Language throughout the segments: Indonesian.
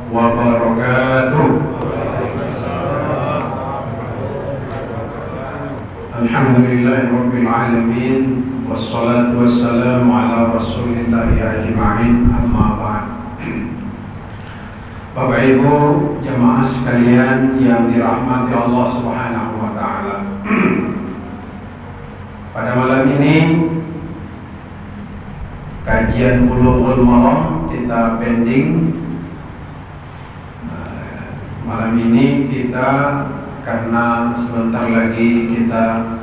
wabarakatuh. Alhamdulillahirabbil alamin wassalatu wassalamu ala rasulillahi ajma'in, amma ba'd. Bapak Ibu jamaah sekalian yang dirahmati Allah Subhanahu wa taala. Pada malam ini kajian Bulughul Maram kita pending. Malam ini kita karena sebentar lagi kita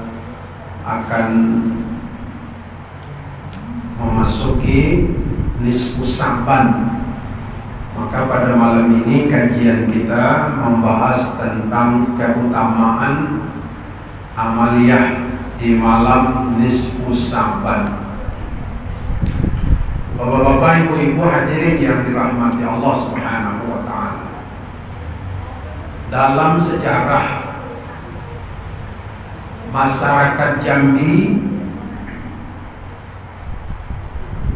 akan memasuki nisfu Sya'ban, maka pada malam ini kajian kita membahas tentang keutamaan amaliyah di malam nisfu Sya'ban. Bapak-bapak, ibu-ibu hadirin yang dirahmati Allah Subhanahu wa taala. Dalam sejarah masyarakat Jambi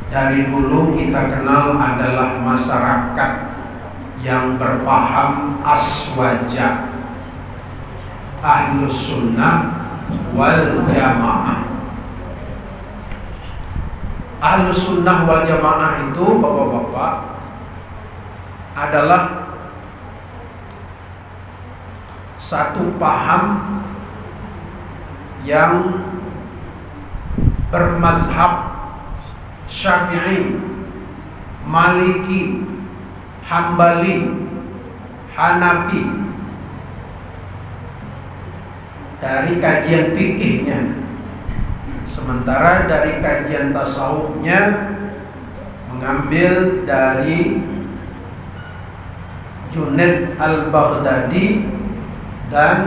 dari dulu kita kenal adalah masyarakat yang berpaham aswaja, ahlus sunnah wal jamaah. Ahlus sunnah wal jamaah itu bapak-bapak adalah satu paham yang bermazhab Syafi'i, Maliki, Hambali, Hanafi. Dari kajian fikihnya, sementara dari kajian tasawufnya mengambil dari Junaid al-Baghdadi dan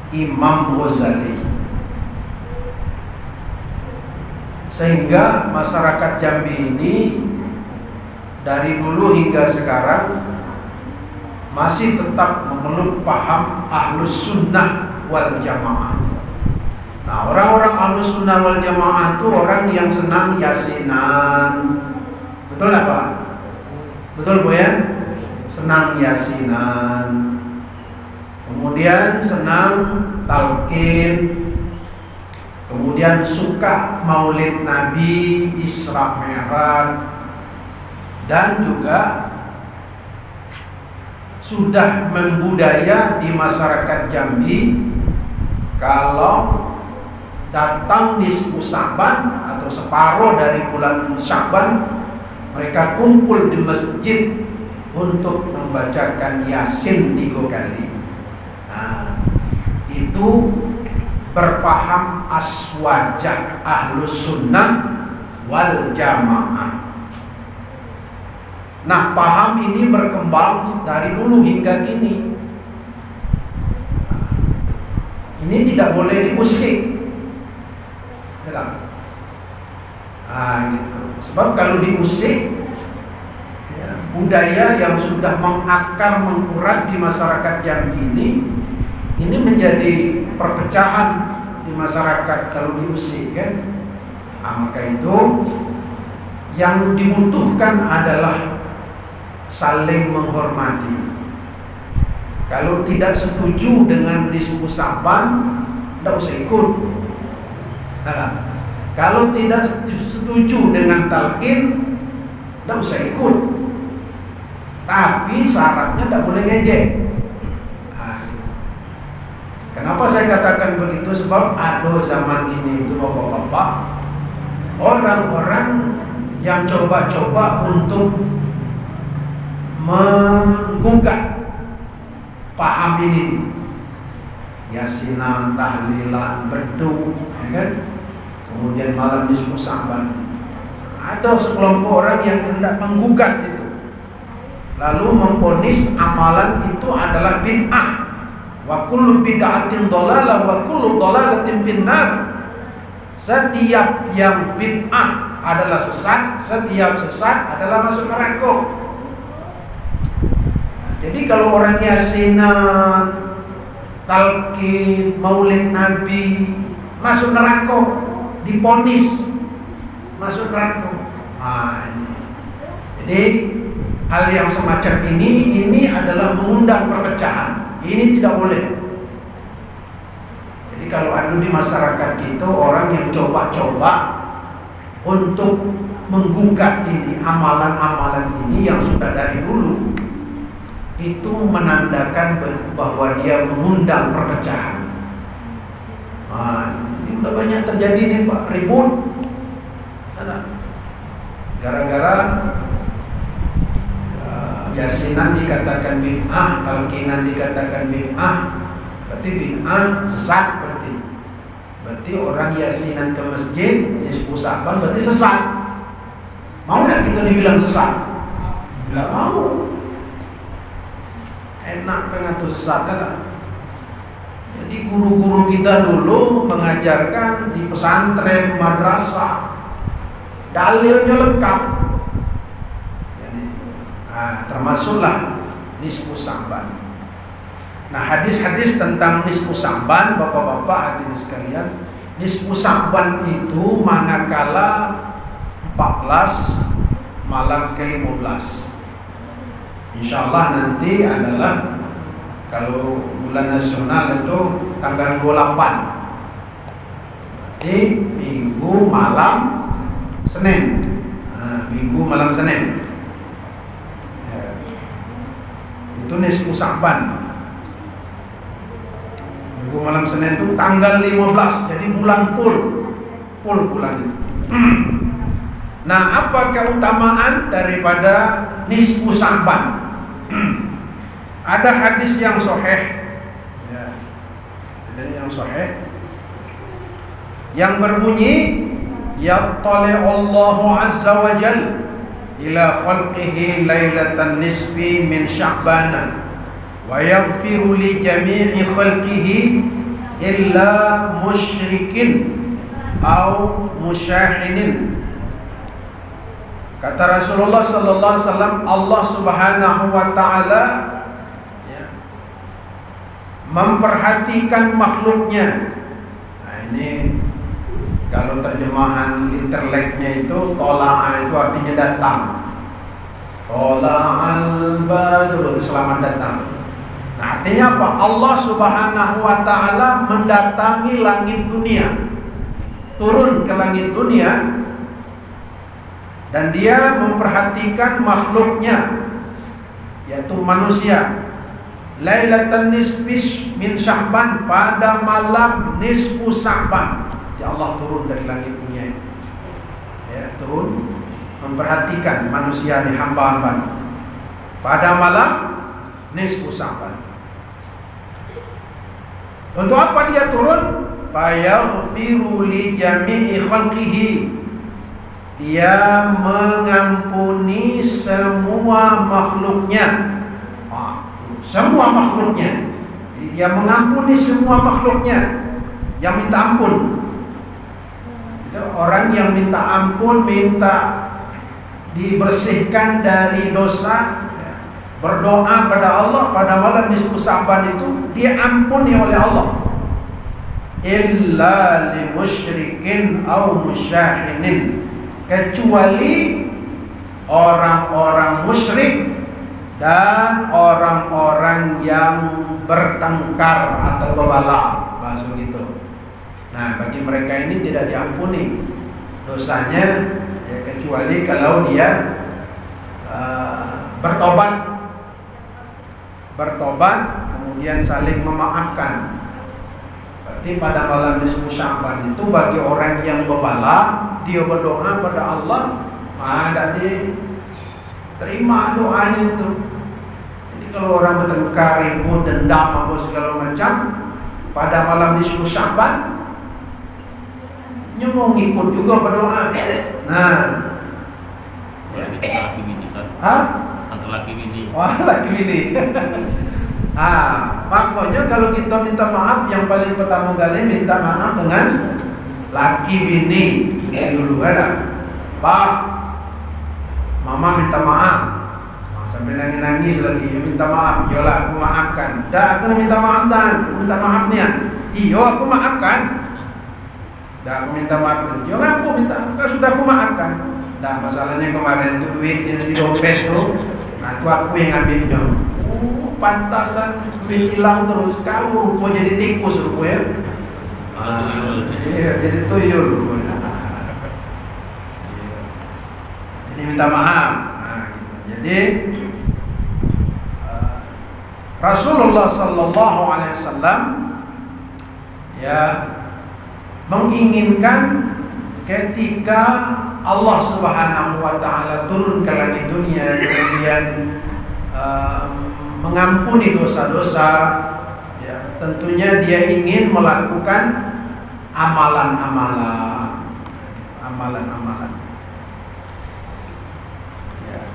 Imam Ghazali. Sehingga masyarakat Jambi ini dari dulu hingga sekarang masih tetap memeluk paham ahlus sunnah wal jamaah. Nah, orang-orang ahlus sunnah wal jamaah itu orang yang senang yasinan. Betul nggak Pak? Betul Bu ya? Senang yasinan. Kemudian senang talqin. Kemudian suka maulid Nabi, Isra Mi'raj, dan juga sudah membudaya di masyarakat Jambi kalau datang nisfu Sya'ban atau separuh dari bulan Sya'ban, mereka kumpul di masjid untuk membacakan Yasin 3 kali. Nah, itu berpaham aswajah ahlus sunnah wal jamaah. Nah, paham ini berkembang dari dulu hingga kini. Ini tidak boleh diusik. Nah, gitu. Sebab kalau diusik, ya, budaya yang sudah mengakar mengurat di masyarakat Jambi ini menjadi perpecahan di masyarakat kalau diusik kan. Nah, maka itu yang dibutuhkan adalah saling menghormati. Kalau tidak setuju dengan nisfu Sya'ban, tidak usah ikut. Nah, kalau tidak setuju dengan talqin, tidak usah ikut. Tapi syaratnya tidak boleh ngejek. Kenapa saya katakan begitu? Sebab ada zaman ini itu bapak-bapak, orang-orang yang coba-coba untuk menggugat paham ini, yasinan, tahlilan, berdu, ya kan? Kemudian malam nisfu Sya'ban. Ada sekelompok orang yang hendak menggugat itu, lalu memvonis amalan itu adalah bid'ah. Wa kullu bid'atin dhalalah wa kullu dhalalatin finnar. Setiap yang bid'ah adalah sesat, setiap sesat adalah masuk neraka. Jadi kalau orang yasinan, talqin, maulid Nabi masuk neraka, diponis masuk neraka. Jadi hal yang semacam ini adalah mengundang perpecahan. Ini tidak boleh. Jadi kalau ada di masyarakat kita orang yang coba-coba untuk menggugat ini, amalan-amalan ini yang sudah dari dulu, itu menandakan bahwa dia mengundang perpecahan. Ini udah banyak terjadi nih Pak, ribut. Gara-gara yasinan dikatakan bid'ah, talqinan dikatakan bid'ah, berarti bid'ah sesat berarti. Berarti orang yasinan ke masjid nisfu Sa'ban berarti sesat. Mau nggak kita dibilang sesat? Nggak mau. Enak pengen tuh sesat kan? Jadi guru-guru kita dulu mengajarkan di pesantren, madrasah, dalilnya lengkap. Jadi, termasuklah nisfu Sa'ban. Nah, hadis-hadis tentang nisfu Sa'ban, bapak-bapak hadirin sekalian, nisfu Sa'ban itu manakala 14 malam ke-15. Insyaallah nanti adalah kalau bulan nasional itu tanggal 28. Di Minggu malam Senin. Minggu malam Senin. Itu nisfu Sa'ban. Minggu malam Senin itu tanggal 15. Jadi bulan full bulan itu. Nah, apa keutamaan daripada nisfu Sa'ban? Ada hadis yang sahih, ada yang sahih yang berbunyi, yattali'ullahu azza wa jal ila khalqihi lailatan nisfi min sya'bana wa yaghfiru li jami'i khalqihi illa musyrikin au musyahinin. Kata Rasulullah sallallahu alaihi wasallam, Allah Subhanahu wa taala memperhatikan makhluknya. Nah, ini kalau terjemahan interleknya itu tola'a itu artinya datang. Tola'al badru, selamat datang. Nah, artinya apa? Allah Subhanahu wa taala mendatangi langit dunia. Turun ke langit dunia dan dia memperhatikan makhluknya, yaitu manusia. Lailatan nisfi min Sya'ban, pada malam nisfu Sya'ban, ya Allah turun dari langit dunia, ya, turun memperhatikan manusia nih, hamba-hamba pada malam nisfu Sya'ban. Untuk apa dia turun? Fayaghfiru li jami'i khalqihi, dia mengampuni semua makhluknya. Semua makhluknya. Jadi dia mengampuni semua makhluknya yang minta ampun. Jadi orang yang minta ampun, minta dibersihkan dari dosa, berdoa pada Allah pada malam nisfu Sya'ban itu, dia ampuni oleh Allah. Illa li musyrikin au musyahinin, kecuali orang-orang musyrik dan orang-orang yang bertengkar atau berbala, bahasa gitu. Nah, bagi mereka ini tidak diampuni dosanya, ya, kecuali kalau dia bertobat kemudian saling memaafkan. Berarti pada malam nisfu Sya'ban itu bagi orang yang berbala, dia berdoa pada Allah, ada diterima doanya itu. Jadi kalau orang bertengkar, ribut, dendam apa segala macam, pada malam nisfu Sya'ban nyemong ikut juga berdoa. Nah, laki bini kan? Antar laki bini. Wah, laki bini. Makanya kalau kita minta maaf, yang paling pertama kali minta maaf dengan laki bini. Dulu ada, Pak, Mama minta maaf. Sampai nangis lagi, minta maaf. Yolah, aku maafkan. Dah, aku minta maaf dan minta maafnya. Iyo, aku maafkan. Dah, aku minta maaf. Yolah, aku minta. Sudah aku maafkan. Dah, masalahnya kemarin itu duit yang di dompet tuh Nah itu aku yang ngambilnya. Pantasan duit hilang terus, kamu rupa jadi tikus rupanya. Iya, jadi tuyul rupanya. Jadi minta maaf. Nah, gitu. Jadi Rasulullah Sallallahu Alaihi Wasallam ya menginginkan ketika Allah Subhanahu Wa Taala turun ke langit dunia kemudian mengampuni dosa-dosa, ya, tentunya dia ingin melakukan amalan-amalan. Ya.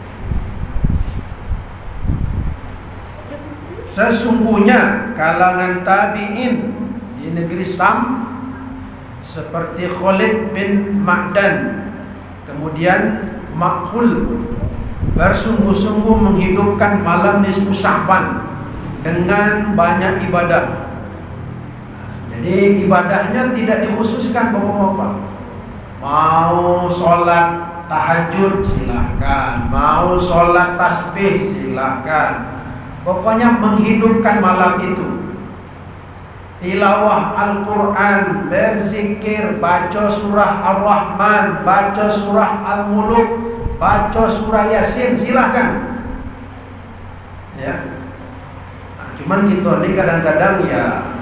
Sesungguhnya kalangan tabi'in di negeri Sam seperti Khalid bin Ma'dan, kemudian Makhul, bersungguh-sungguh menghidupkan malam nisfu Sya'ban dengan banyak ibadah. Jadi ibadahnya tidak dikhususkan bapak-bapak. Mau sholat tahajud silahkan, mau sholat tasbih silahkan. Pokoknya menghidupkan malam itu. Tilawah Al-Quran, berzikir, baca surah Ar-Rahman, baca surah Al-Muluk, baca surah Yasin, silahkan. Ya. Nah, cuman kita ini kadang-kadang ya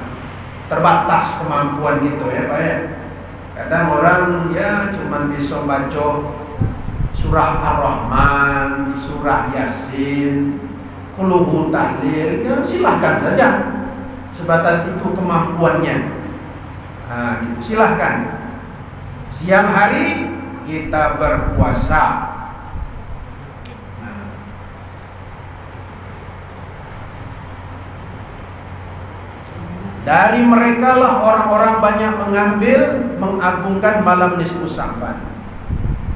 terbatas kemampuan gitu ya Pak ya. Kadang orang ya cuman bisa baca surah Ar-Rahman, surah Yasin, Quluhu tahlil, ya silahkan saja. Sebatas itu kemampuannya. Nah, gitu. Silahkan. Siang hari kita berpuasa. Nah. Dari mereka lah orang-orang banyak mengagungkan malam nisfu Sya'ban.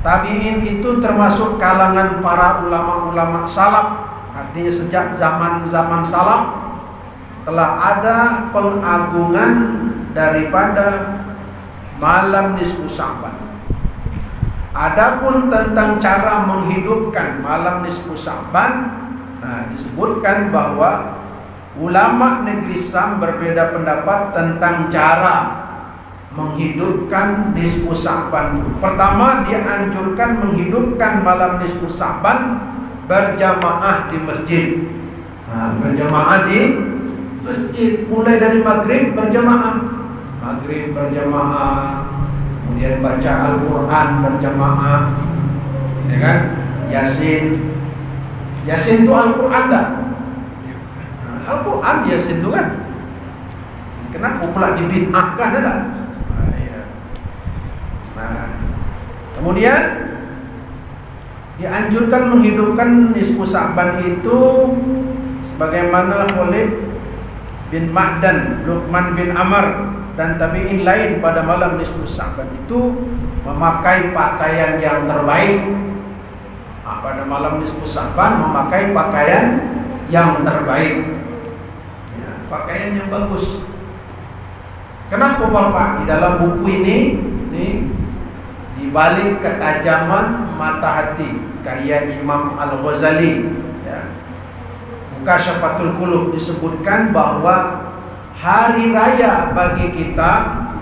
Tabi'in itu termasuk kalangan para ulama-ulama salaf. Artinya sejak zaman-zaman salaf telah ada pengagungan daripada malam nisfu Sya'ban. Adapun tentang cara menghidupkan malam nisfu Sya'ban, nah disebutkan bahwa ulama negeri Sam berbeda pendapat tentang cara menghidupkan nisfu Sya'ban. Pertama, dia anjurkan menghidupkan malam nisfu Sya'ban berjamaah di masjid. Nah, berjamaah di masjid, mulai dari maghrib berjamaah, kemudian baca Al-Quran berjamaah, ya kan? Yasin itu Al-Quran dah. Al-Quran Yasin itu kan. Kenapa pula dibid'ahkan ada? Nah, kemudian dianjurkan menghidupkan nisfu Sya'ban itu sebagaimana Khalid bin Ma'dan, Luqman bin Amr dan tabi'in lain pada malam nisfu Sya'ban itu memakai pakaian yang terbaik. Nah, pada malam nisfu Sya'ban memakai pakaian yang terbaik, ya, pakaian yang bagus. Kenapa Bapak? Di dalam buku ini di balik ketajaman mata hati karya Imam Al-Ghazali, ya, Mukashafatul Qulub, disebutkan bahwa hari raya bagi kita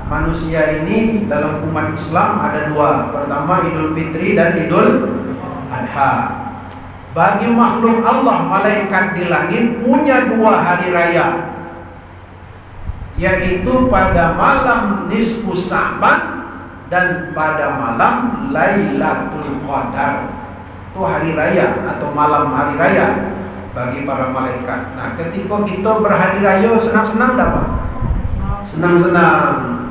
manusia ini dalam umat Islam ada dua. Pertama Idul Fitri dan Idul Adha. Bagi makhluk Allah, malaikat di langit punya dua hari raya, yaitu pada malam nisfu Sya'ban dan pada malam Lailatul Qadar. Itu hari raya atau malam hari raya bagi para malaikat. Nah, ketika kita berhari raya senang-senang dapat? Senang-senang.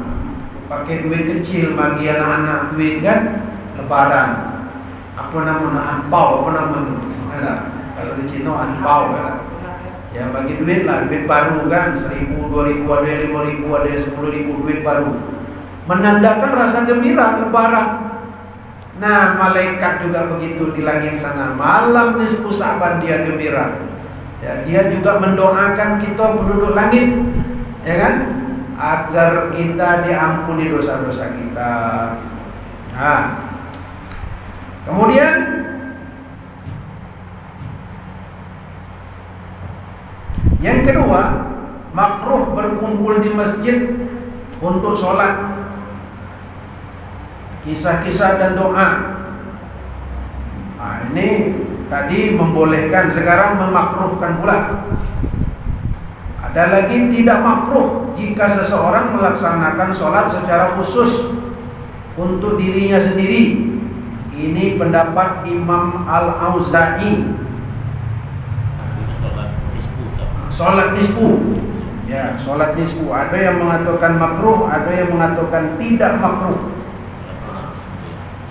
Pakai duit kecil bagi anak-anak, duit kan lebaran. Apa namanya? Anpau, apa namanya? Ada. Kalau di Cina anpau kan. Ya bagi duit lah, duit baru kan, 1.000, 2.000, ada yang 5.000, ada yang 10.000 duit baru. Menandakan rasa gembira lebaran. Nah, malaikat juga begitu di langit sana. Malam nisfu Sya'ban dia gembira. Ya, dia juga mendoakan kita penduduk langit, ya kan? Agar kita diampuni dosa-dosa kita. Nah, kemudian Yang kedua, makruh berkumpul di masjid untuk sholat, kisah-kisah dan doa. Nah, ini tadi membolehkan, sekarang memakruhkan pula. Ada lagi tidak makruh jika seseorang melaksanakan sholat secara khusus untuk dirinya sendiri. Ini pendapat Imam Al-Auza'i. Sholat nisfu, ya, sholat nisfu. Ada yang mengatakan makruh, ada yang mengatakan tidak makruh.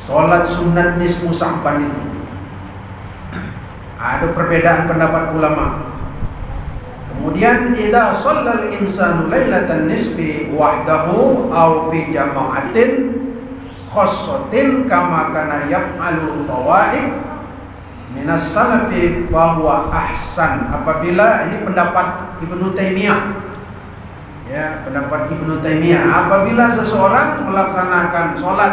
Sholat sunat nisfu Sya'ban itu ada perbedaan pendapat ulama. Kemudian idza shallal insanu lailatan nisfi wahdahu aw fi jama'atin khassatin kama kana yaf'alu tawaif minas salafi fahuwa ahsan. Apabila, ini pendapat Ibnu Taimiyah, ya, pendapat Ibnu Taimiyah, apabila seseorang melaksanakan sholat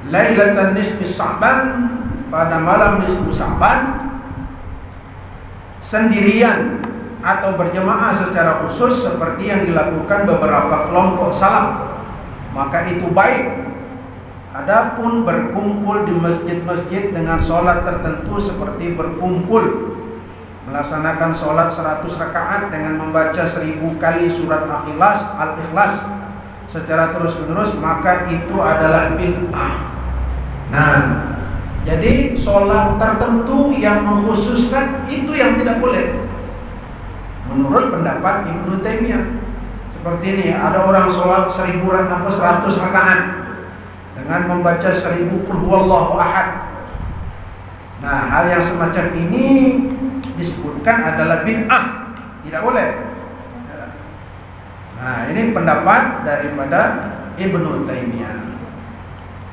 lailatan nisfi Sya'ban, pada malam nisfu Sya'ban, sendirian atau berjemaah secara khusus seperti yang dilakukan beberapa kelompok salaf, maka itu baik. Adapun berkumpul di masjid-masjid dengan sholat tertentu seperti berkumpul melaksanakan sholat 100 rakaat dengan membaca 1000 kali surat Al-Ikhlas secara terus-menerus, maka itu adalah bid'ah. Nah, jadi sholat tertentu yang mengkhususkan itu yang tidak boleh menurut pendapat Ibnu Taimiyah. Seperti ini, ada orang sholat 100 rakaat dengan membaca 1000 qul huwallahu ahad. Nah, hal yang semacam ini disebutkan adalah bid'ah, tidak boleh. Nah, ini pendapat daripada Ibnu Taimiyah.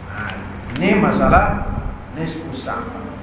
Nah, ini masalah nisfu Sya'ban.